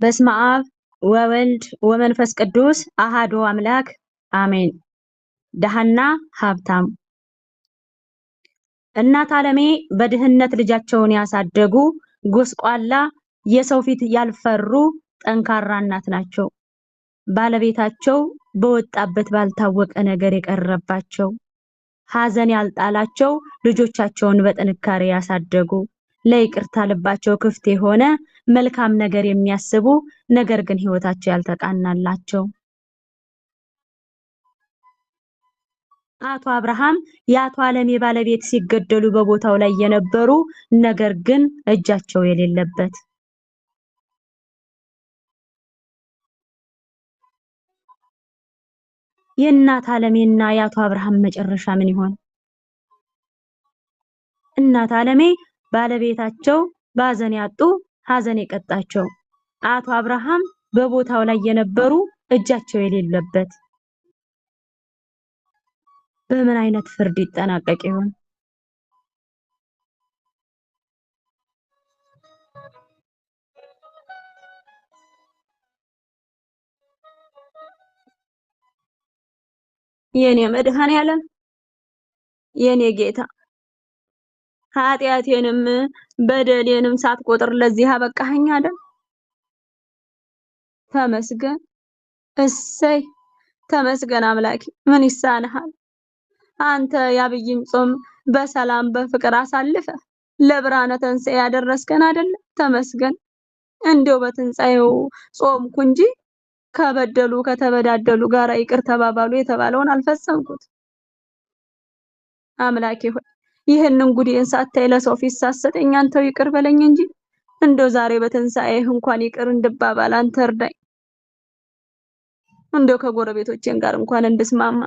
በስመ አብ ወወልድ ወመንፈስ ቅዱስ አሃዱ አምላክ አሜን። ደሃና ሀብታም እናት ዓለሜ በድህነት ልጃቸውን ያሳደጉ ጎስቋላ የሰው ፊት ያልፈሩ ጠንካራ እናት ናቸው። ባለቤታቸው በወጣበት ባልታወቀ ነገር የቀረባቸው ሐዘን ያልጣላቸው ልጆቻቸውን በጥንካሬ ያሳደጉ ለይቅርታ ልባቸው ክፍት የሆነ መልካም ነገር የሚያስቡ ነገር ግን ህይወታቸው ያልተቃናላቸው አቶ አብርሃም የአቶ ዓለሜ ባለቤት ሲገደሉ በቦታው ላይ የነበሩ ነገር ግን እጃቸው የሌለበት የእናት ዓለሜና የአቶ አብርሃም መጨረሻ ምን ይሆን? እናት ዓለሜ ባለቤታቸው ባዘን ያጡ ሐዘን የቀጣቸው አቶ አብርሃም በቦታው ላይ የነበሩ እጃቸው የሌለበት በምን አይነት ፍርድ ይጠናቀቅ ይሆን? የኔ መድኃኔዓለም የኔ ጌታ ኃጢአቴንም በደሌንም ሳትቆጥር ለዚህ አበቃኸኝ አይደል? ተመስገን እሰይ ተመስገን አምላኬ ምን ይሳንሃል? አንተ ያብይን ጾም በሰላም በፍቅር አሳልፈ ለብርሃነ ትንሣኤ ያደረስከን አይደል? ተመስገን። እንደው በትንሣኤው ጾምኩ እንጂ ከበደሉ ከተበዳደሉ ጋር ይቅር ተባባሉ የተባለውን አልፈጸምኩት። አምላኬ ሆይ ይህንን ጉዴን ሳታይ ለሰው ፊት ሳሰጠኝ አንተው ይቅር በለኝ እንጂ እንደው ዛሬ በትንሣኤህ እንኳን ይቅር እንድባባል አንተ እርዳኝ። እንደው ከጎረቤቶቼን ጋር እንኳን እንድስማማ።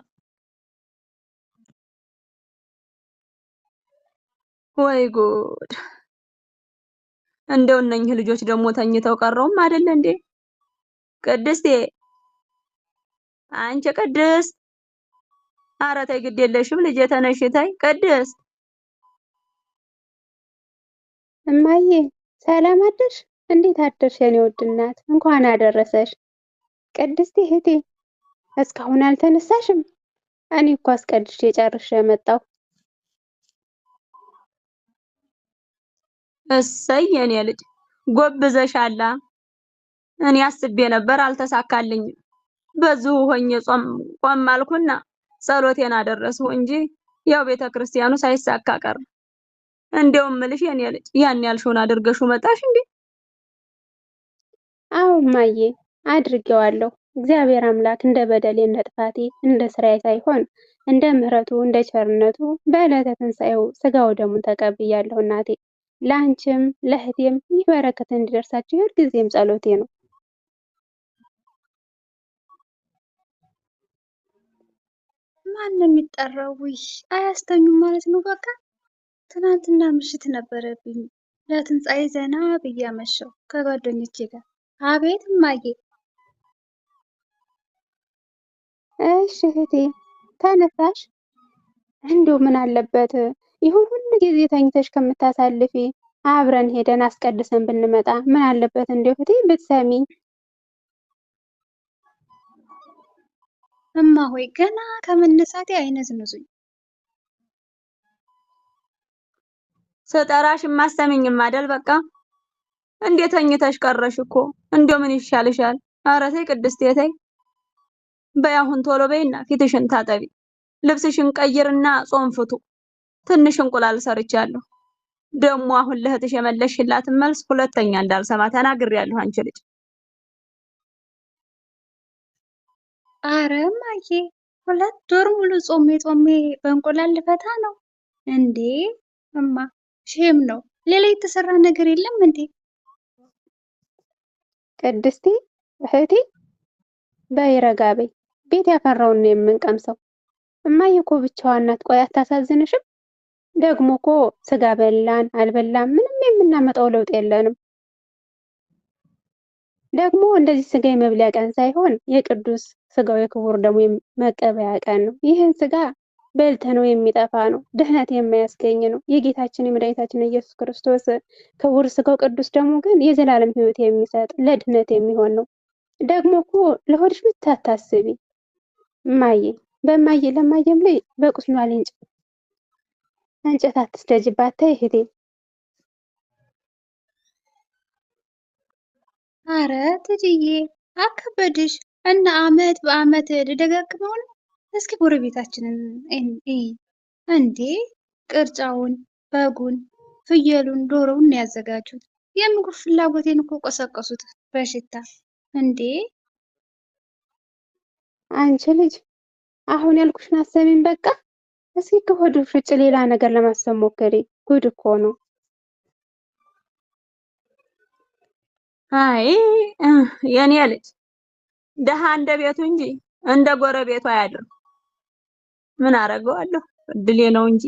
ወይ ጉድ! እንደው እነኝህ ልጆች ደግሞ ተኝተው ቀረውም አይደል እንዴ? ቅድስቴ አንቺ ቅድስት! ኧረ ተይ ግድ የለሽም ልጄ ተነሽ ተይ ቅድስት! እማዬ ሰላም አደርሽ? እንዴት አደርሽ የኔ ውድ እናት? እንኳን አደረሰሽ። ቅድስት እህቴ እስካሁን አልተነሳሽም? እኔ እኮ አስቀድሼ ጨርሼ መጣሁ። እሰይ የኔ ልጅ ጎብዘሻላ። እኔ አስቤ ነበር አልተሳካልኝም። በዚሁ ሆኜ ቆም አልኩና ጸሎቴን አደረስሁ እንጂ ያው ቤተክርስቲያኑ ሳይሳካ ቀረ። እንደውም እልሽ የኔ ልጅ ያን ያልሽውን አድርገሽው መጣሽ እንዴ? አዎ እማዬ አድርጌዋለሁ። እግዚአብሔር አምላክ እንደ በደሌ እንደ ጥፋቴ እንደ ስራዬ ሳይሆን እንደ ምሕረቱ እንደ ቸርነቱ በዕለተ ትንሣኤው ስጋው ደሙን ተቀብያለሁ እናቴ። ለአንቺም ለእህቴም ይህ በረከት እንዲደርሳችሁ ሁልጊዜም ጸሎቴ ነው። ማን ነው የሚጠራው? ውይ አያስተኙም ማለት ነው። በቃ ትናንትና ምሽት ነበረብኝ ለትንሣኤ ዘና ብዬ አመሸሁ ከጓደኞቼ ጋር። አቤት እማዬ። እሺ እህቴ ተነሳሽ? እንደው ምን አለበት ይሁን ሁሉ ጊዜ ተኝተሽ ከምታሳልፊ አብረን ሄደን አስቀድሰን ብንመጣ ምን አለበት? እንደው እህቴ ብትሰሚኝ። እማ ሆይ ገና ከመነሳቴ አይነዝንዙኝ። ስጠራሽ የማሰሚኝም አይደል? በቃ እንዴት ተኝተሽ ቀረሽ እኮ። እንደው ምን ይሻልሻል? ኧረ ተይ ቅድስቴ ተይ። በይ አሁን ቶሎ በይና ፊትሽን ታጠቢ፣ ልብስሽን ቀይርና ጾም ፍቱ። ትንሽ እንቁላል ሰርቻለሁ። ደግሞ አሁን ለእህትሽ የመለስሽላትን መልስ ሁለተኛ እንዳልሰማ ተናግሬያለሁ። አንቺ ልጅ አረ እማዬ 2 ወር ሙሉ ጾሜ በእንቁላል ልፈታ ነው እንዴ? እማ ሼም ነው። ሌላ የተሰራ ነገር የለም እንዴ? ቅድስቴ እህቴ በይ ረጋ በይ። ቤት ያፈራውን ነው የምንቀምሰው። እማዬ እኮ ብቻዋን ናት። ቆይ አታሳዝንሽም? ደግሞ እኮ ስጋ በላን አልበላን ምንም የምናመጣው ለውጥ የለንም። ደግሞ እንደዚህ ስጋ የመብለያ ቀን ሳይሆን የቅዱስ ስጋው የክቡር ደግሞ መቀበያ ቀን ነው። ይህን ስጋ በልተነው የሚጠፋ ነው። ድህነት የማያስገኝ ነው። የጌታችን የመድኃኒታችን ኢየሱስ ክርስቶስ ክቡር ሥጋው ቅዱስ ደሙ ግን የዘላለም ሕይወት የሚሰጥ ለድህነት የሚሆን ነው። ደግሞ እኮ ለሆድሽ ብቻ አታስቢ እማዬ። በእማዬ ለማየም ላይ በቁስሏ ላይ እንጨት አትስደጅባት። ተይ እህቴ። አረ ትጅዬ አከበድሽ እና አመት በአመት ልደጋግመው ነው። እስኪ ጎረቤታችንን እይ እንዴ! ቅርጫውን፣ በጉን፣ ፍየሉን፣ ዶሮውን ነው ያዘጋጁት። የምግብ ፍላጎቴን እኮ ቀሰቀሱት በሽታ እንዴ! አንቺ ልጅ አሁን ያልኩሽን አሰሚኝ በቃ። እስኪ ከሆድሽ ውጭ ሌላ ነገር ለማሰብ ሞክሪ። ጉድ እኮ ነው። አይ የኔ ልጅ ደሃ እንደ ቤቱ እንጂ እንደ ጎረቤቱ አያድርም። ምን አደርገዋለሁ? እድሌ ነው እንጂ።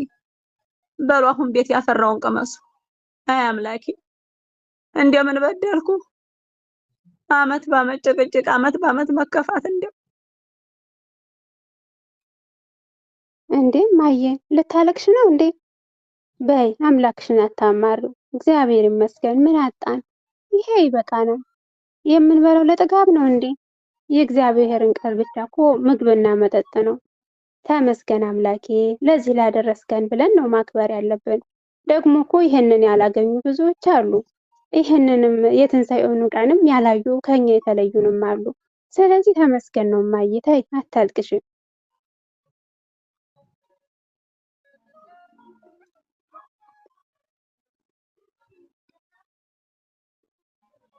በሉ አሁን ቤት ያፈራውን ቅመሱ። አይ አምላኬ፣ እንደምን በደልኩ? አመት በአመት ጭቅጭቅ፣ አመት በአመት መከፋት። እንዴ ማየ ልታለቅሽ ነው እንዴ? በይ አምላክሽን አታማሪው። እግዚአብሔር ይመስገን ምን አጣን? ይሄ ይበቃናል። የምንበላው ለጥጋብ ነው እንዴ? የእግዚአብሔርን ቃል ብቻ እኮ ምግብና መጠጥ ነው። ተመስገን አምላኬ ለዚህ ላደረስከን ብለን ነው ማክበር ያለብን። ደግሞ እኮ ይህንን ያላገኙ ብዙዎች አሉ። ይህንንም የትንሣኤውን ቀንም ያላዩ ከኛ የተለዩንም አሉ። ስለዚህ ተመስገን ነው እማዬ። ተይ አታልቅሽ።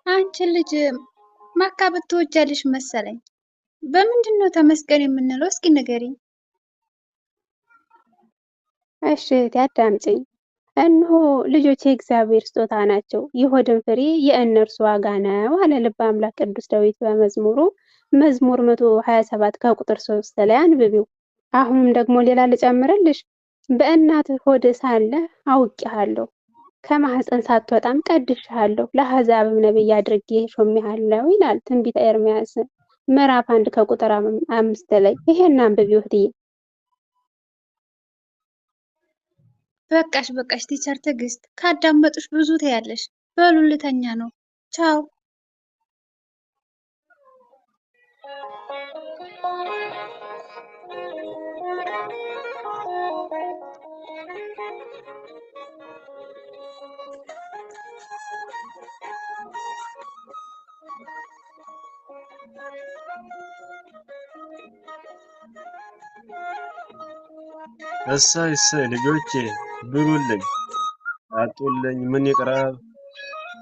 አንቺ ልጅ ማካበት ትወጃለሽ መሰለኝ። በምንድን ነው ተመስገን የምንለው? እስኪ ንገሪኝ። እሺ እህቴ አዳምጪኝ። እነሆ ልጆች የእግዚአብሔር ስጦታ ናቸው፣ የሆድን ፍሬ የእነርሱ ዋጋ ነው አለ ልበ አምላክ ቅዱስ ዳዊት በመዝሙሩ መዝሙር 127 ከቁጥር 3 ላይ አንብቢው። አሁንም ደግሞ ሌላ ልጨምርልሽ። በእናትህ ሆድ ሳለህ አውቄሃለሁ፣ ከማህፀን ሳትወጣም ቀድሼሃለሁ፣ ለአሕዛብም ነቢይ አድርጌ ሾሜሃለሁ ይላል ትንቢተ ኤርምያስ ምዕራፍ 1 ከቁጥር 5 ላይ። ይሄን አንብቢው እህትዬ። በቃሽ በቃሽ ቲቸር ትዕግስት፣ ካዳመጡሽ ብዙ ትያለሽ። በሉ ልተኛ ነው። ቻው። እሰይ እሰይ ልጆቼ ብሉልኝ ጠጡልኝ። ምን ይቅረብ?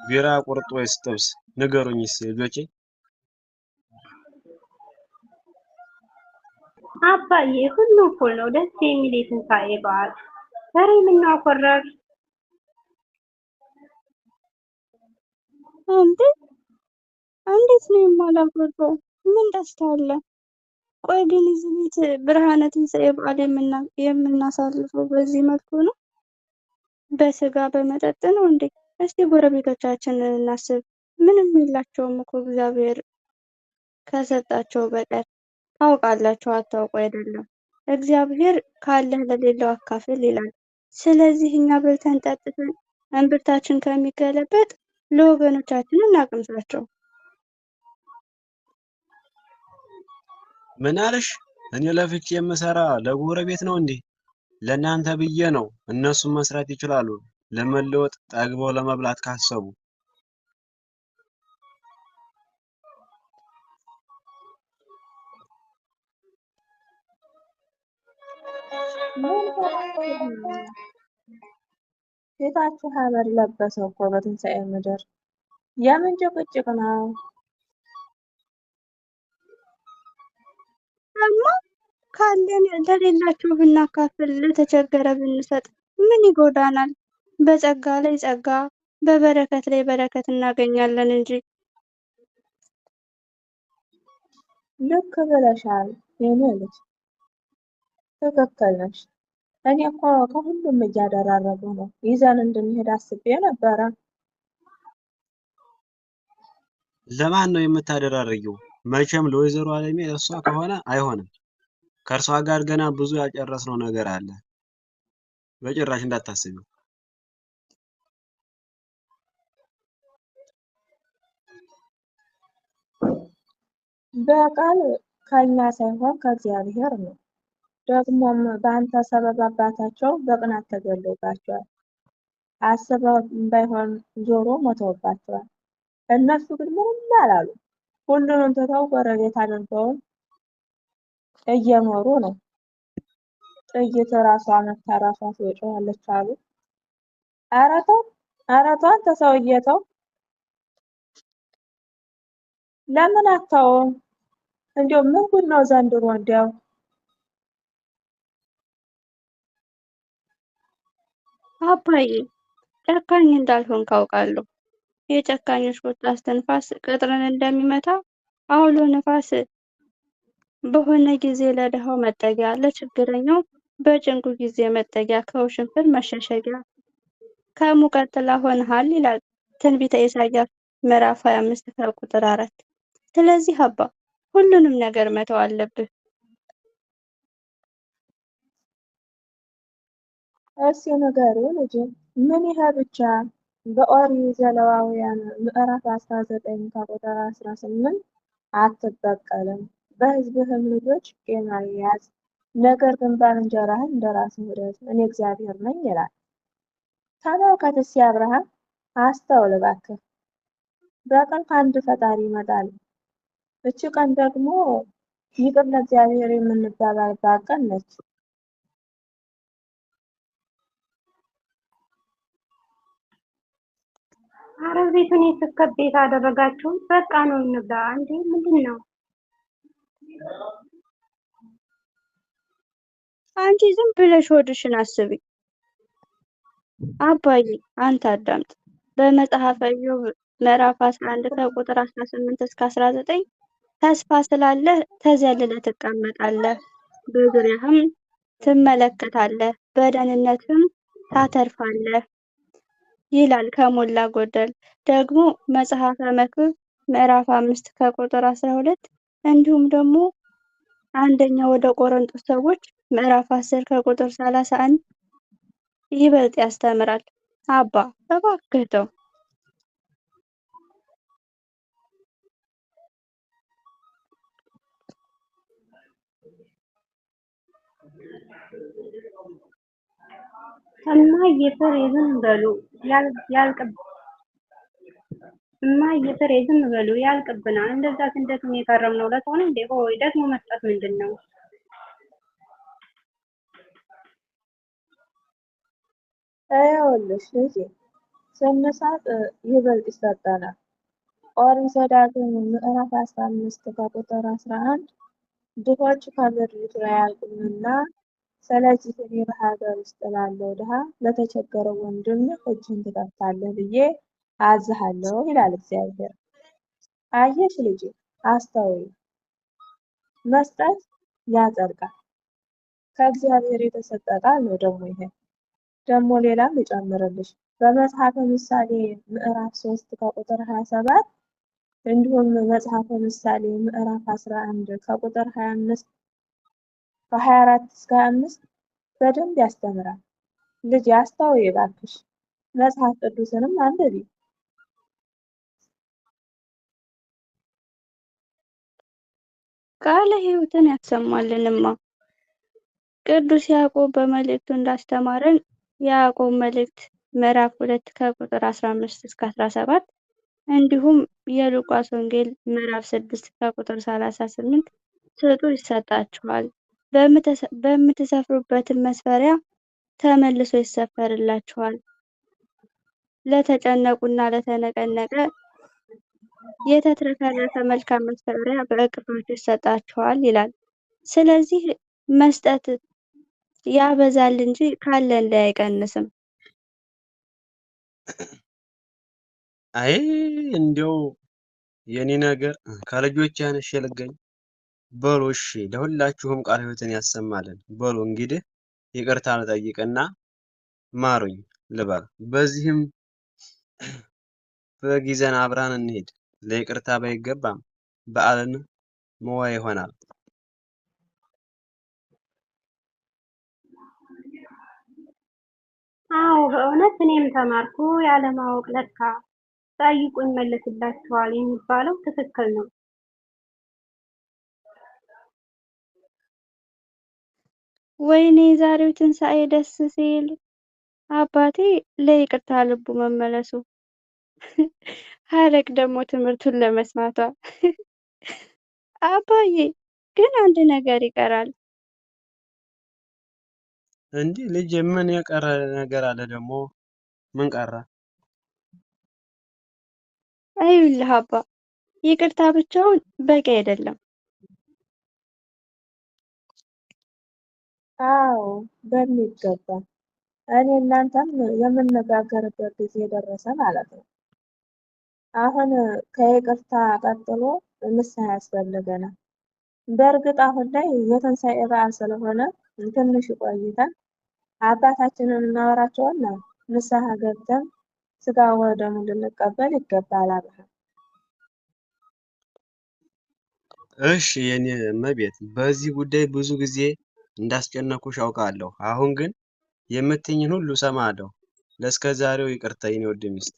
ቢራ ቁርጥ ወይስ ጥብስ? ንገሩኝ እስኪ ልጆቼ። አባዬ ሁሉም ፉል ነው። ደስ የሚል የትንሣኤ በዓል። ዛሬ ምነው አኮረፍ? እንዴ እንዴት ነው የማላጎርበው? ምን ደስታ አለ? ቆይ ግን እዚህ ቤት ብርሃነ ትንሣኤ በዓል የምናሳልፈው በዚህ መልኩ ነው? በስጋ በመጠጥ ነው እንዴ? እስቲ ጎረቤቶቻችንን እናስብ። ምንም የላቸውም እኮ እግዚአብሔር ከሰጣቸው በቀር። ታውቃላችሁ አታውቁ አይደለም። እግዚአብሔር ካለህ ለሌለው አካፍል ይላል። ስለዚህ እኛ በልተን ጠጥተን እምብርታችን ከሚገለበጥ ለወገኖቻችን እናቅምሳቸው። ምን አልሽ? እኔ ለፍቼ የምሰራ ለጎረቤት ነው እንዴ? ለእናንተ ብዬ ነው። እነሱም መስራት ይችላሉ፣ ለመለወጥ ጠግበው ለመብላት ካሰቡ። ፊታችሁ ሐመር ለበሰ እኮ በትንሣኤ ምድር። የምን ጭቅጭቅ ነው? እማ ካለን ለሌላቸው ብናካፍል፣ ለተቸገረ ብንሰጥ ምን ይጎዳናል? በጸጋ ላይ ጸጋ፣ በበረከት ላይ በረከት እናገኛለን እንጂ። ልክ ብለሻል የኔ ልጅ፣ ትክክል ነሽ። እኔ እኮ ከሁሉም እያደራረጉ ነው ይዘን እንድንሄድ አስቤ ነበረ። ለማን ነው የምታደራርጊው? መቼም ለወይዘሮ አለሜ እሷ ከሆነ አይሆንም። ከእርሷ ጋር ገና ብዙ ያልጨረስነው ነገር አለ። በጭራሽ እንዳታስቢው። በቀል ከኛ ሳይሆን ከእግዚአብሔር ነው። ደግሞም በአንተ ሰበብ አባታቸው በቅናት ተገሎባቸዋል። አስበው ባይሆን ዞሮ ሞተውባቸዋል። እነሱ ግን ምንም አላሉ። ሁሉንም ትተው ጎረቤት አድርገውን እየኖሩ ነው። ጥይት ራሷ መታ ራሷ ትወጪዋለች አሉ። ኧረ ተው፣ ኧረ ተው አንተ ሰውዬ ተው! ለምን አታውም? እንዲያው ምን ጉድ ነው ዘንድሮ እንዲያው! አባዬ ጨካኝ እንዳልሆንክ አውቃለሁ። የጨካኞች ቁጣ እስትንፋስ ቅጥርን እንደሚመታ አውሎ ነፋስ በሆነ ጊዜ ለድሃው መጠጊያ፣ ለችግረኛው በጭንቁ ጊዜ መጠጊያ፣ ከውሽንፍር መሸሸጊያ ከሙቀት ጥላ ሆነሃል ይላል ትንቢተ ኢሳይያስ ምዕራፍ 25 ከቁጥር 4። ስለዚህ አባ ሁሉንም ነገር መተው አለብህ። እስኪ ንገሪው ልጄ፣ ምን ይሄ ብቻ? በኦሪት ዘሌዋውያን ምዕራፍ 19 ከቁጥር 18 አትበቀልም፣ በሕዝብህም ልጆች ቂም አትያዝ፣ ነገር ግን ባልንጀራህን እንደራስህ ውደድ፣ እኔ እግዚአብሔር ነኝ ይላል። ተመልከት እስኪ አብርሃም፣ አስተውል እባክህ። በቀል ከአንድ ፈጣሪ ይመጣል። እቺ ቀን ደግሞ ይቅር ለእግዚአብሔር የምንባባልባት ቀን ነች። ኧረ ቤቱን የስብከት ቤት አደረጋችሁት። በቃ ነው እንብላ። እንዴ ምንድን ነው? አንቺ ዝም ብለሽ ሆድሽን አስቢ። አባዬ አንተ አዳምጥ። በመጽሐፈ ኢዮብ ምዕራፍ 11 ከቁጥር 18 እስከ 19 ተስፋ ስላለህ ተዘልለህ ትቀመጣለህ፣ በዙሪያህም ትመለከታለህ፣ በደህንነትም ታተርፋለህ ይላል ከሞላ ጎደል። ደግሞ መጽሐፈ መክብብ ምዕራፍ 5 ከቁጥር 12 እንዲሁም ደግሞ አንደኛ ወደ ቆሮንቶስ ሰዎች ምዕራፍ 10 ከቁጥር 31 ይበልጥ ያስተምራል። አባ እባክህ ተው። እማዬ ፍሬ ዝም በሉ እማዬ ፍሬ ዝም በሉ ያልቅብናል። እንደዛ ስንደክም የከረምነው ለሰው ነው እንዴ? ሆይ ደግሞ መስጠት ምንድን ነው? ይኸውልሽ ልጄ፣ ስንሰጥ ይበልጥ ይሰጠናል። ኦሪት ዘዳግም ምዕራፍ 15 ከቁጥር 11 ድሆች ከምድሪቱ አያልቁምና፣ ስለዚህ እኔ በሀገር ውስጥ ላለው ድሃ ለተቸገረው ወንድምህ እጅህን ትከፍታለህ ብዬ አዝሃለሁ ይላል እግዚአብሔር። አየሽ ልጄ፣ አስተውይ። መስጠት ያጸድቃል። ከእግዚአብሔር የተሰጠ ቃል ነው ደግሞ ይሄ። ደግሞ ሌላም ልጨምርልሽ፣ በመጽሐፈ ምሳሌ ምዕራፍ 3 ከቁጥር 27 እንዲሁም መጽሐፈ ምሳሌ ምዕራፍ 11 ከቁጥር 25 ከ24 እስከ 25 በደንብ ያስተምራል። ልጅ አስተውይ እባክሽ፣ መጽሐፍ ቅዱስንም አንብቢ። ቃለ ሕይወትን ያሰማልንማ። ቅዱስ ያዕቆብ በመልእክቱ እንዳስተማረን የያዕቆብ መልእክት ምዕራፍ 2 ከቁጥር 15 እስከ 17 እንዲሁም የሉቃስ ወንጌል ምዕራፍ 6 ከቁጥር 38 ስጡ ይሰጣችኋል፣ በምትሰፍሩበትም መስፈሪያ ተመልሶ ይሰፈርላችኋል፣ ለተጨነቁና ለተነቀነቀ የተትረፈረፈ መልካም መስፈሪያ በእቅፋችሁ ይሰጣችኋል ይላል። ስለዚህ መስጠት ያበዛል እንጂ ካለን ላይ አይቀንስም። አይ እንዲያው የኔ ነገር ከልጆች ያንሽ ልገኝ። በሉ እሺ፣ ለሁላችሁም ቃለ ሕይወትን ያሰማልን። በሉ እንግዲህ ይቅርታ ልጠይቅና ማሩኝ ልበል። በዚህም በጊዜን አብራን እንሄድ። ለይቅርታ ባይገባም በዓልን መዋያ ይሆናል። አዎ በእውነት እኔም ተማርኩ። ያለማወቅ ለካ ጠይቁ ይመለስላችኋል የሚባለው ትክክል ነው። ወይኔ ዛሬው ትንሣኤ ደስ ሲል! አባቴ ለይቅርታ ልቡ መመለሱ፣ ሀረግ ደግሞ ትምህርቱን ለመስማቷ። አባዬ ግን አንድ ነገር ይቀራል። እንዲህ ልጅ ምን የቀረ ነገር አለ ደግሞ? ምን ቀረ? ይኸውልህ አባ፣ ይቅርታ ብቻውን በቂ አይደለም። አዎ በሚገባ እኔ እናንተም የምንነጋገርበት ጊዜ ደረሰ ማለት ነው። አሁን ከይቅርታ ቀጥሎ ንስሐ ያስፈልገናል። በእርግጥ አሁን ላይ የትንሣኤ በዓል ስለሆነ ትንሽ ቆይተን አባታችንን እናወራቸውና ንስሐ ገብተን ስጋ ወደሙን ልንቀበል ይገባል። አብርሃም እሺ የኔ እመቤት፣ በዚህ ጉዳይ ብዙ ጊዜ እንዳስጨነኩሽ አውቃለሁ። አሁን ግን የምትይኝን ሁሉ እሰማለሁ። ለእስከ ዛሬው ይቅርታ የኔ ውድ ሚስት።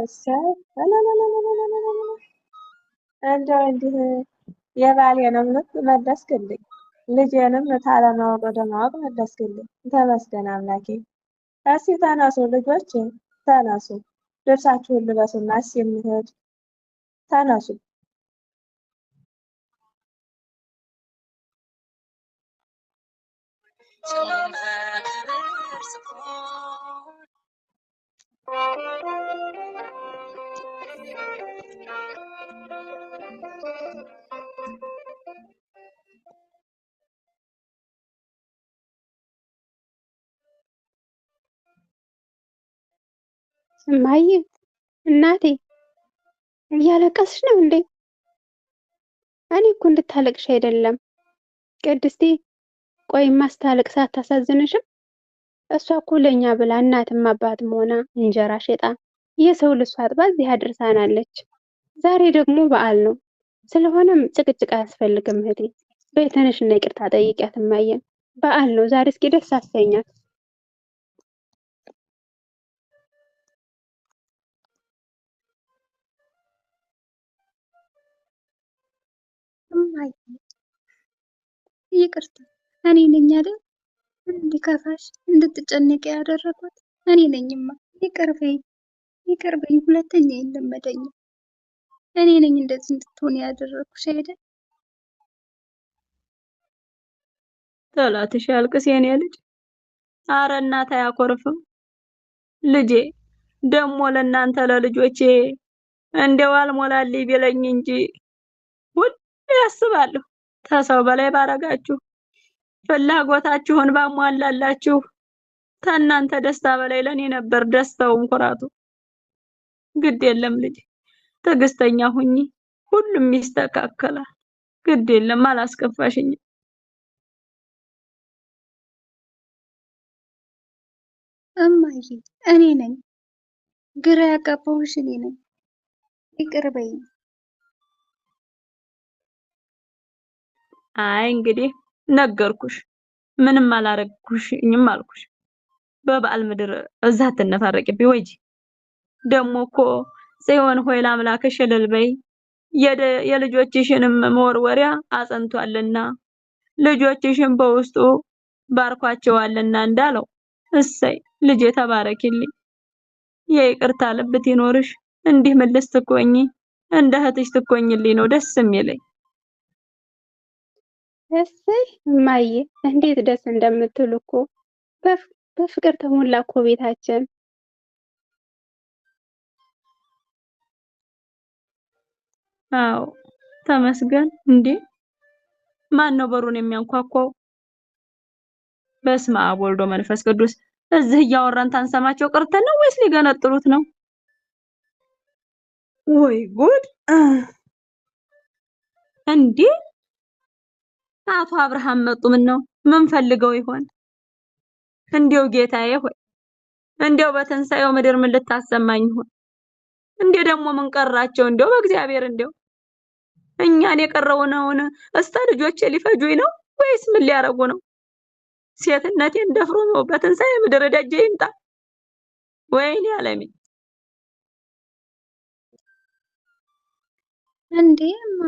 እሰይ እንደው እንዲህ የባሌንም ልብ መለስክልኝ፣ ልጄንም ካለማወቅ ወደ ማወቅ መለስክልኝ። ተመስገን አምላኬ። እስኪ ተነሱ ልጆች ተነሱ፣ ልብሳችሁን ልበሱና እስኪ እንሂድ። ተነሱ። እማዬ፣ እናቴ እያለቀስሽ ነው እንዴ? እኔ እኮ እንድታለቅሽ አይደለም። ቅድስቴ፣ ቆይ ማስታለቅስ አታሳዝንሽም? እሷ እኮ ለእኛ ብላ እናትም አባትም ሆና እንጀራ ሸጣ የሰው ልሷ አጥባ እዚህ አድርሳናለች። ዛሬ ደግሞ በዓል ነው። ስለሆነም ጭቅጭቅ አያስፈልግም እህቴ። በይ ተነሽና ይቅርታ ጠይቂያት እማዬን። በዓል ነው ዛሬ፣ እስኪ ደስ አሰኛት። እማዬ ይቅርታ፣ እኔ ነኝ አይደል እንዲከፋሽ እንድትጨነቂ ያደረኩት እኔ ነኝማ። ይቅር በይኝ፣ ይቅር በይኝ። ሁለተኛ አይለመደኝም። እኔ ነኝ እንደዚህ እንድትሆን ያደረኩሽ አይደል? ጠላትሽ ያልቅስ የኔ ልጅ። አረ እናት አያኮርፍም ልጄ። ደሞ ለእናንተ ለልጆቼ እንደው አልሞላልኝ ቢለኝ እንጂ ሁሌ ያስባለሁ ተሰው በላይ ባረጋችሁ፣ ፍላጎታችሁን ባሟላላችሁ። ከእናንተ ደስታ በላይ ለኔ ነበር ደስታውም ኩራቱ። ግድ የለም ልጅ፣ ትዕግስተኛ ሁኚ፣ ሁሉም ይስተካከላል። ግድ የለም አላስከፋሽኝም። እማዬ እኔ ነኝ ግራ ያጋባሁሽ፣ እኔ ነኝ። ይቅር በይኝ። አይ እንግዲህ ነገርኩሽ፣ ምንም አላረግኩሽኝም አልኩሽ። በበዓል ምድር እዛ አትነፋረቂብኝ ወይጂ። ደሞ እኮ ጽዮን ሆይ ለአምላክሽ እልል በይ፣ የልጆችሽንም መወርወሪያ አጸንቷልና ልጆችሽን በውስጡ ባርኳቸዋልና እንዳለው። እሰይ ልጄ ተባረኪልኝ። የይቅርታ ልብ ይኖርሽ። እንዲህ ምልስ ትኮኚ እንደ እህትሽ ትኮኝልኝ ነው ደስ የሚለኝ። እሰይ እማዬ፣ እንዴት ደስ እንደምትሉ እኮ። በፍቅር ተሞላ እኮ ቤታችን። አዎ ተመስገን። እንዴ ማን ነው በሩን የሚያንኳኳው? በስመ አብ ወልዶ መንፈስ ቅዱስ። እዚህ እያወራን ታንሰማቸው ቀርተን ነው ወይስ ሊገነጥሉት ነው? ወይ ጉድ! እንዴ አቶ አብርሃም መጡ። ምን ነው ምን ፈልገው ይሆን? እንዴው ጌታዬ ሆይ፣ እንዴው በትንሣኤው ምድር ምን ልታሰማኝ ይሆን? እንዴ ደግሞ ምን ቀራቸው? እንዴው በእግዚአብሔር እንዴው እኛን የቀረውነውን እስተ ልጆቼ ሊፈጁኝ ነው ወይስ ምን ሊያረጉ ነው? ሴትነቴን ደፍሮ ነው በትንሣኤ ምድር ደጄ ይምጣ። ወይኔ ዓለሜ! እንዴ እማ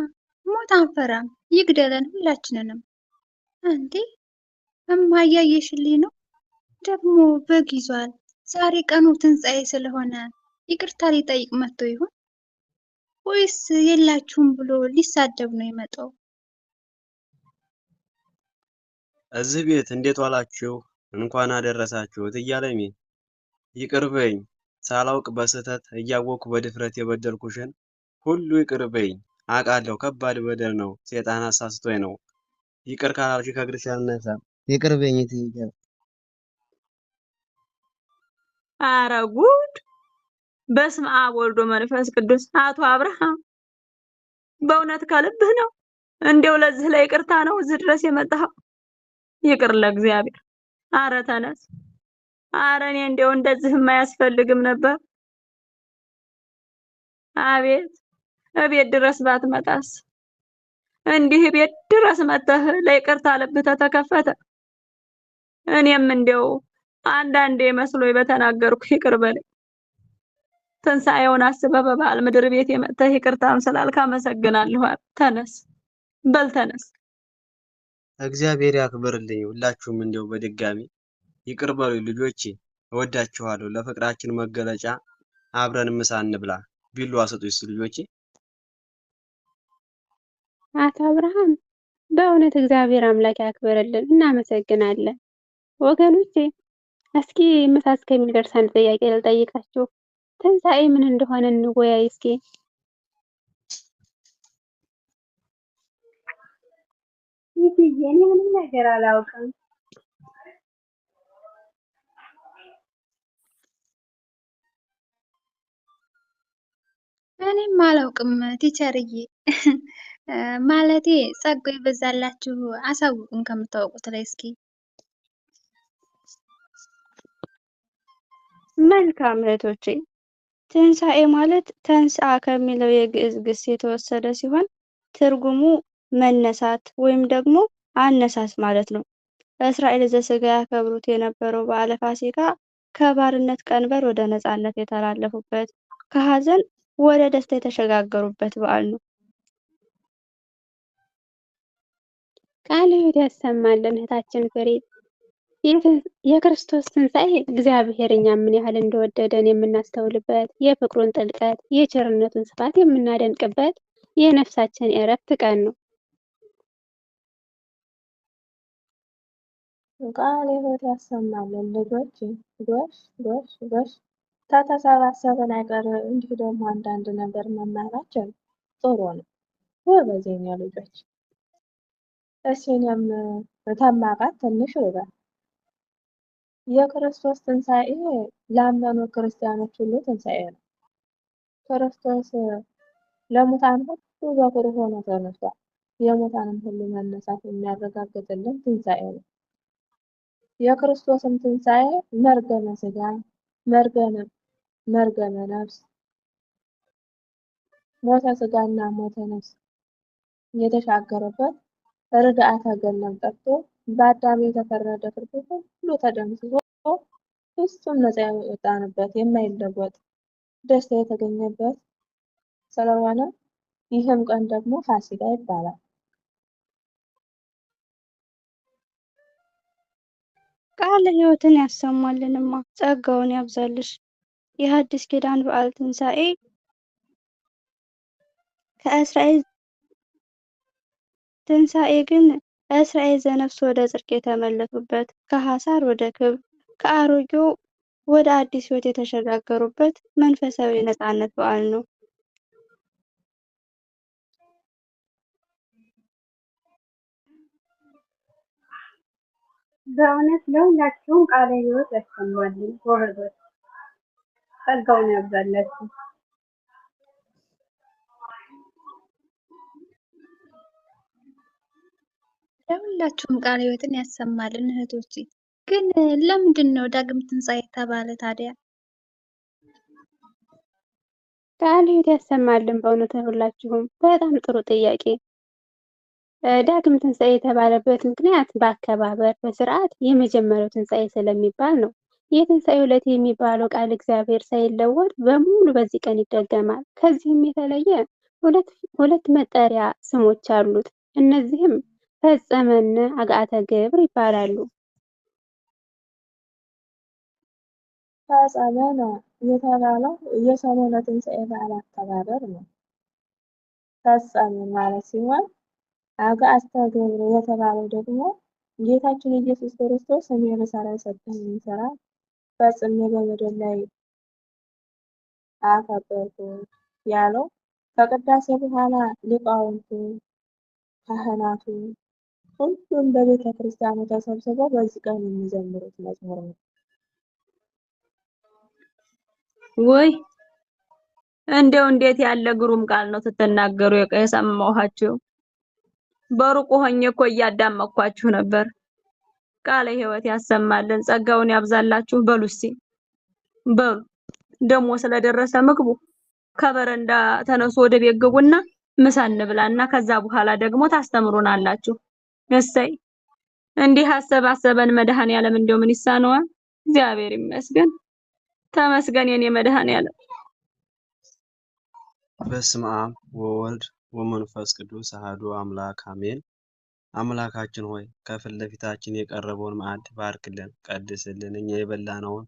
ሞት አንፈራም፣ ይግደለን ሁላችንንም። እንዴ እማ እያየሽልኝ ነው? ደግሞ በግ ይዟል። ዛሬ ቀኑ ትንሣኤ ስለሆነ ይቅርታ ሊጠይቅ መጥቶ ይሆን ወይስ የላችሁም ብሎ ሊሳደብ ነው የመጣው? እዚህ ቤት እንዴት ዋላችሁ? እንኳን አደረሳችሁ እትዬ ይቅር በይኝ። ሳላውቅ በስህተት እያወቅኩ በድፍረት የበደልኩሽን ሁሉ ይቅር በይኝ። አውቃለሁ ከባድ በደል ነው። ሴጣን አሳስቶኝ ነው። ይቅር ካላልሽ ከእግርሽ አልነሳም። ይቅር በይኝ እትዬ። ኧረ ጉድ! በስመ አብ ወልድ ወመንፈስ ቅዱስ። አቶ አብርሃም በእውነት ከልብህ ነው? እንደው ለዚህ ላይ ይቅርታ ነው እዚህ ድረስ የመጣኸው? ይቅር ለእግዚአብሔር። አረ ተነስ። አረ እኔ እንደው እንደዚህም አያስፈልግም ነበር። አቤት እቤት ድረስ ባትመጣስ? እንዲህ ቤት ድረስ መጥተህ ለይቅርታ ልብህ ተተከፈተ። እኔም እንደው አንዳንዴ መስሎኝ በተናገርኩ ይቅር በለኝ። ትንሣኤውን አስበህ በበዓል ምድር ቤት የመጥተህ ይቅርታም ስላልክ አመሰግናለሁ። ተነስ በል ተነስ። እግዚአብሔር ያክብርልኝ። ሁላችሁም እንደው በድጋሚ ይቅር በሉኝ ልጆቼ። እወዳችኋለሁ። ለፍቅራችን መገለጫ አብረን ምሳ እንብላ። ቢሉ አሰጡኝ እስኪ ልጆቼ። አቶ አብርሃም በእውነት እግዚአብሔር አምላክ ያክብርልን፣ እናመሰግናለን። ወገኖቼ እስኪ ምሳ እስከሚደርስ አንድ ጥያቄ ልጠይቃችሁ። ትንሣኤ ምን እንደሆነ እንወያይ እስኪ። ይህዬ እኔ ምንም ነገር አላውቅም። እኔም አላውቅም ቲቸርዬ። ማለቴ ጸጋው ይበዛላችሁ አሳውቁን ከምታውቁት ላይ እስኪ። መልካም እህቶቼ፣ ትንሣኤ ማለት ተንሥአ ከሚለው የግዕዝ ግስ የተወሰደ ሲሆን ትርጉሙ መነሳት ወይም ደግሞ አነሳስ ማለት ነው። በእስራኤል ዘሥጋ ያከብሩት የነበረው በዓለ ፋሲካ ከባርነት ቀንበር ወደ ነፃነት የተላለፉበት፣ ከሀዘን ወደ ደስታ የተሸጋገሩበት በዓል ነው። ቃለ ሕይወት ያሰማልን እህታችን ፍሬ። የክርስቶስ ትንሣኤ እግዚአብሔር እኛን ምን ያህል እንደወደደን የምናስተውልበት፣ የፍቅሩን ጥልቀት፣ የቸርነቱን ስፋት የምናደንቅበት የነፍሳችን የእረፍት ቀን ነው። ቃለ ሕይወት ያሰማልን ልጆች። ጎሽ ጎሽ ጎሽ ከተሰባሰብን አይቀር እንዲሁ ደግሞ አንዳንድ ነገር መማራችን ጥሩ ነው። ጎበዝ የኛ ልጆች። እስኪ እኔም ተማቃት ትንሽ ልበል። የክርስቶስ ትንሣኤ ላመኑ ክርስቲያኖች ሁሉ ትንሣኤ ነው። ክርስቶስ ለሙታን ሁሉ በኩር ሆኖ ተነስቷል። የሙታንም ሁሉ መነሳት የሚያረጋግጥልን ትንሣኤ ነው። የክርስቶስም ትንሣኤ መርገመ ሥጋ መርገመ ነፍስ ሞተ ሥጋና ሞተ ነፍስ የተሻገረበት ርድአተ ገነት ጠፍቶ በአዳም የተፈረደ ፍርድ ሁሉ ተደምስሶ ፍጹም ነፃ የወጣንበት የማይለወጥ ደስታ የተገኘበት ስለሆነ ይህም ቀን ደግሞ ፋሲካ ይባላል። ቃለ ሕይወትን ያሰማልንማ ጸጋውን ያብዛልሽ። የሐዲስ ኪዳን በዓለ ትንሣኤ ከእስራኤል ትንሣኤ ግን እስራኤል ዘነፍስ ወደ ጽድቅ የተመለሱበት፣ ከሐሳር ወደ ክብር፣ ከአሮጌው ወደ አዲስ ሕይወት የተሸጋገሩበት መንፈሳዊ የነፃነት በዓል ነው። በእውነት ለሁላችሁም ቃለ ሕይወት ያሰማልን ጎበዞች፣ ጸጋውን ያብዛላችሁ። ለሁላችሁም ቃለ ሕይወትን ያሰማልን እህቶቼ። ግን ለምንድን ነው ዳግም ትንሣኤ የተባለ ታዲያ? ቃለ ሕይወት ያሰማልን። በእውነት ሁላችሁም በጣም ጥሩ ጥያቄ። ዳግም ትንሣኤ የተባለበት ምክንያት በአከባበር በስርዓት የመጀመሪያው ትንሣኤ ስለሚባል ነው። የትንሣኤ ዕለት የሚባለው ቃል እግዚአብሔር ሳይለወጥ በሙሉ በዚህ ቀን ይደገማል። ከዚህም የተለየ ሁለት መጠሪያ ስሞች አሉት። እነዚህም ፈጸመነ አግዓተ ግብር ይባላሉ። ፈጸመነ የተባለው የሰሞነ ትንሣኤ በዓል አከባበር ነው። ፈጸመ ማለት ሲሆን አግዓተ ግብር የተባለው ደግሞ ጌታችን ኢየሱስ ክርስቶስ እኔ ልሠራ የሰጠኝን ሥራ ፈጽሜ በምድር ላይ አከበርኩ ያለው ከቅዳሴ በኋላ ሊቃውንቱ፣ ካህናቱ ሁሉም በቤተ ክርስቲያኑ ተሰብስበው በዚህ ቀን የሚዘምሩት መዝሙር ነው። ወይ እንደው እንዴት ያለ ግሩም ቃል ነው ስትናገሩ የሰማኋችሁ። በሩቁ ሆኜ እኮ እያዳመጥኳችሁ ነበር። ቃለ ሕይወት ያሰማልን፣ ጸጋውን ያብዛላችሁ። በሉ እስኪ በሉ ደግሞ ስለደረሰ ምግቡ ከበረንዳ ተነሱ፣ ወደ ቤት ግቡና ምሳ እንብላና ከዛ በኋላ ደግሞ ታስተምሩናላችሁ። እሰይ እንዲህ አሰባሰበን መድኃኔዓለም። እንደው ምን ይሳነዋል? እግዚአብሔር ይመስገን። ተመስገን የኔ መድኃኔዓለም። በስመ አብ ወወልድ ወመንፈስ ቅዱስ አሐዱ አምላክ አሜን። አምላካችን ሆይ ከፊት ለፊታችን የቀረበውን ማዕድ ባርክልን፣ ቀድስልን። እኛ የበላነውን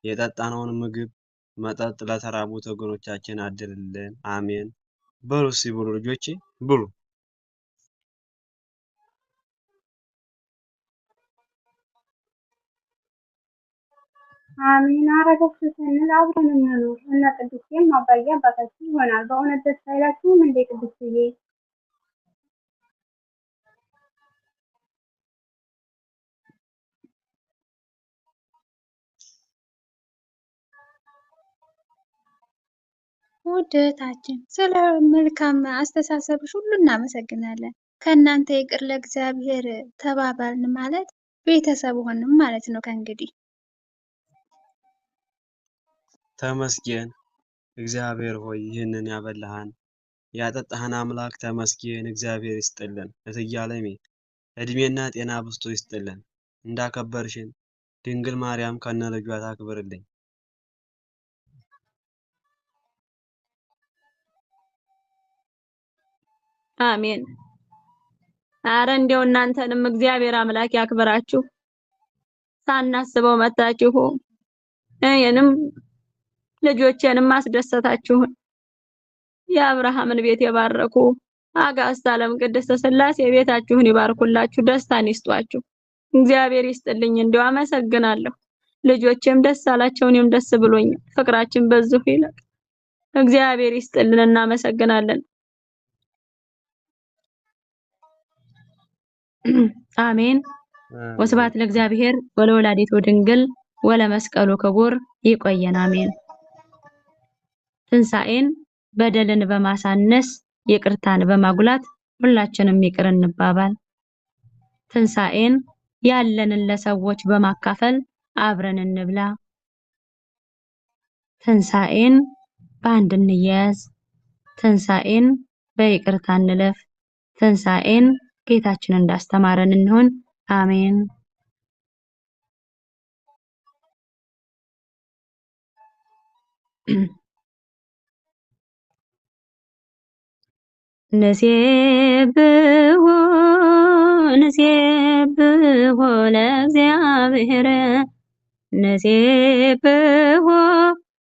የጠጣነውን ምግብ መጠጥ ለተራቡት ወገኖቻችን አድልልን። አሜን። በሉ እስኪ ብሉ ልጆቼ ብሉ። አሜን። አረገች ስንል አብረን እንኑር። እነ ቅዱሴም አባዬ አባታችን ይሆናል። በእውነት ደስ አይላችሁም እንዴ ቅዱስዬ? ውድ እህታችን ስለ መልካም አስተሳሰብሽ ሁሉ እናመሰግናለን። ከእናንተ ይቅር ለእግዚአብሔር ተባባልን ማለት ቤተሰብ ሆንም ማለት ነው ከእንግዲህ። ተመስገን እግዚአብሔር ሆይ ይህንን ያበላሃን ያጠጣህን አምላክ ተመስገን። እግዚአብሔር ይስጥልን። እትዬ ዓለሜ እድሜና ጤና ብስቶ ይስጥልን። እንዳከበርሽን ድንግል ማርያም ከነ ልጇ ታክብርልኝ። አሜን። አረ እንደው እናንተንም እግዚአብሔር አምላክ ያክብራችሁ። ሳናስበው መጣችሁ እኔንም ልጆቼንም አስደሰታችሁን። የአብርሃምን ቤት የባረኩ አጋዕዝተ ዓለም ቅድስት ሥላሴ ቤታችሁን ይባርኩላችሁ፣ ደስታን ይስጧችሁ። እግዚአብሔር ይስጥልኝ። እንደው አመሰግናለሁ። ልጆቼም ደስ አላቸው፣ እኔም ደስ ብሎኛል። ፍቅራችን በዚሁ ይለቅ። እግዚአብሔር ይስጥልን። እናመሰግናለን። አሜን። ወስብሐት ለእግዚአብሔር ወለወላዲቱ ድንግል ወለመስቀሉ ክቡር። ይቆየን። አሜን። ትንሣኤን በደልን በማሳነስ ይቅርታን በማጉላት ሁላችንም ይቅር እንባባል። ትንሣኤን ያለንን ለሰዎች በማካፈል አብረን እንብላ። ትንሣኤን በአንድ እንያያዝ። ትንሣኤን በይቅርታ እንለፍ። ትንሣኤን ጌታችን እንዳስተማረን እንሆን። አሜን። ንሴብሖ ንሴብሖ ለእግዚአብሔር ንሴብሖ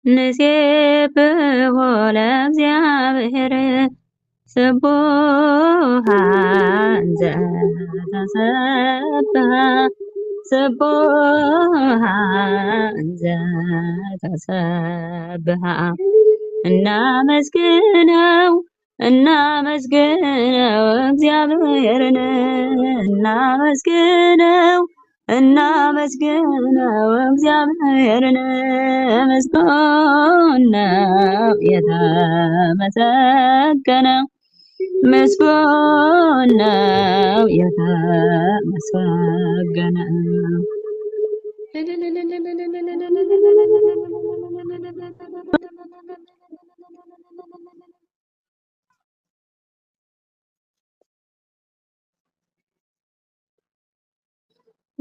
ንሴብሖ ለእግዚአብሔር ስቡሐ ዘተሰብሐ ስቡሐ ዘተሰብሐ። እናመስግነው እናመስግነው እግዚአብሔርን እናመስግነው እናመስግነው እግዚአብሔርን። ምስጉን ነው የተመሰገነው ምስጉን ነው የተመሰገነው።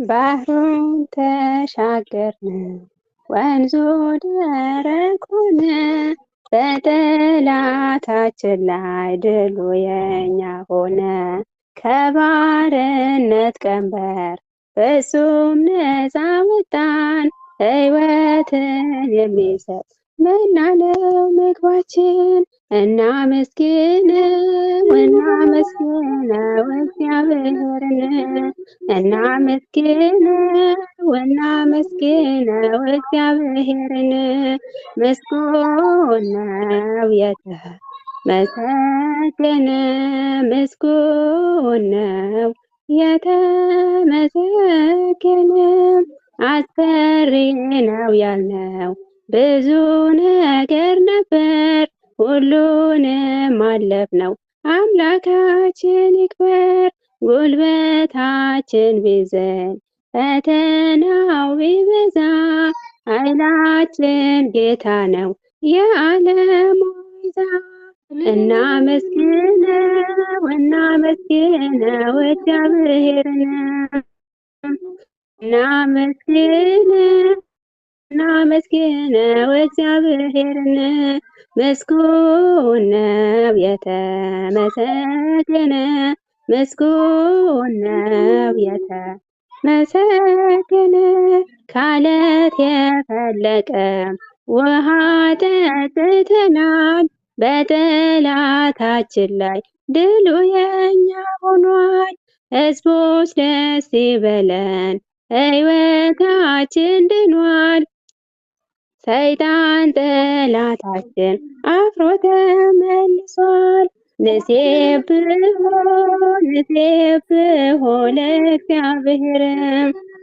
ባህሩን ተሻገርን ወንዙ ደረቅ ሆነ። በጠላታችን ላይ ድሉ የኛ ሆነ። ከባርነት ቀንበር ፍጹም ነፃ ወጣን። ሕይወትን የሚሰጥ መና ነው ምግባችን። እናመስግነው እናመስግነው እግዚአብሔርን። እናመስግነው እናመስግነው እግዚአብሔርን። ምስጉን ነው የተመሰገነ፣ ምስጉን ነው የተመሰገነ። አስፈሪ ነው ያልነው ብዙ ነገር ነበር፣ ሁሉንም አለፍነው አምላካችን ይክበር። ጉልበታችን ቢዝል ፈተናው ቢበዛ፣ ኃይላችን ጌታ ነው የዓለም ቤዛ። እናመስግነው እናመስግነው እግዚአብሔርን። እናመስግነው እግዚአብሔርን። ምስጉን ነው የተመሰገነ፣ ምስጉን ነው የተመሰገነ። ከዓለት የፈለቀ ውሃ ጠጥተናል። በጠላታችን ላይ ድሉ የኛ ሆኗል። ሕዝቦች ደስ ይበለን ሕይወታችን ድኗል። ሰይጣን ጠላታችን አፍሮ ተመልሷል። ንሴብሖ ንሴብሖ ለእግዚአብሔር፣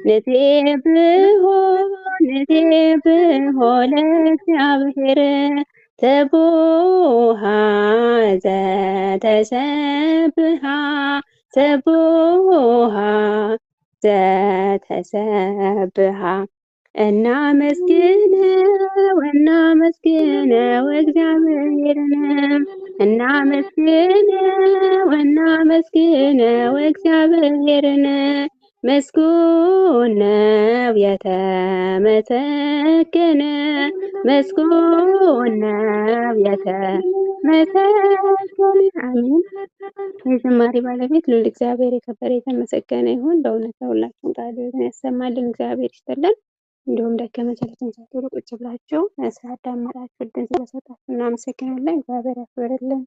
ንሴብሖ ንሴብሖ ለእግዚአብሔር። ስቡሐ ዘተሰብሐ ስቡሐ ዘተሰብሐ። እናመስግነው እናመስግነው እግዚአብሔርን። እናመስግነው እናመስግነው እግዚአብሔርን። ምስጉን ነው የተመሰገነ፣ ምስጉን ነው የተመሰገነ። አሜን። የዝማሬ ባለቤት ልዑል እግዚአብሔር የከበረ የተመሰገነ ይሁን። በእውነት ለሁላችሁም ቃል ያሰማልን፣ እግዚአብሔር ይስጥልን። እንዲሁም ደከመ ሰለቸን ሳትሉ ቁጭ ብላችሁ ስላዳመጣችሁ እድል ስለሰጣችሁ እናመሰግናለን። እግዚአብሔር ያክብርልን።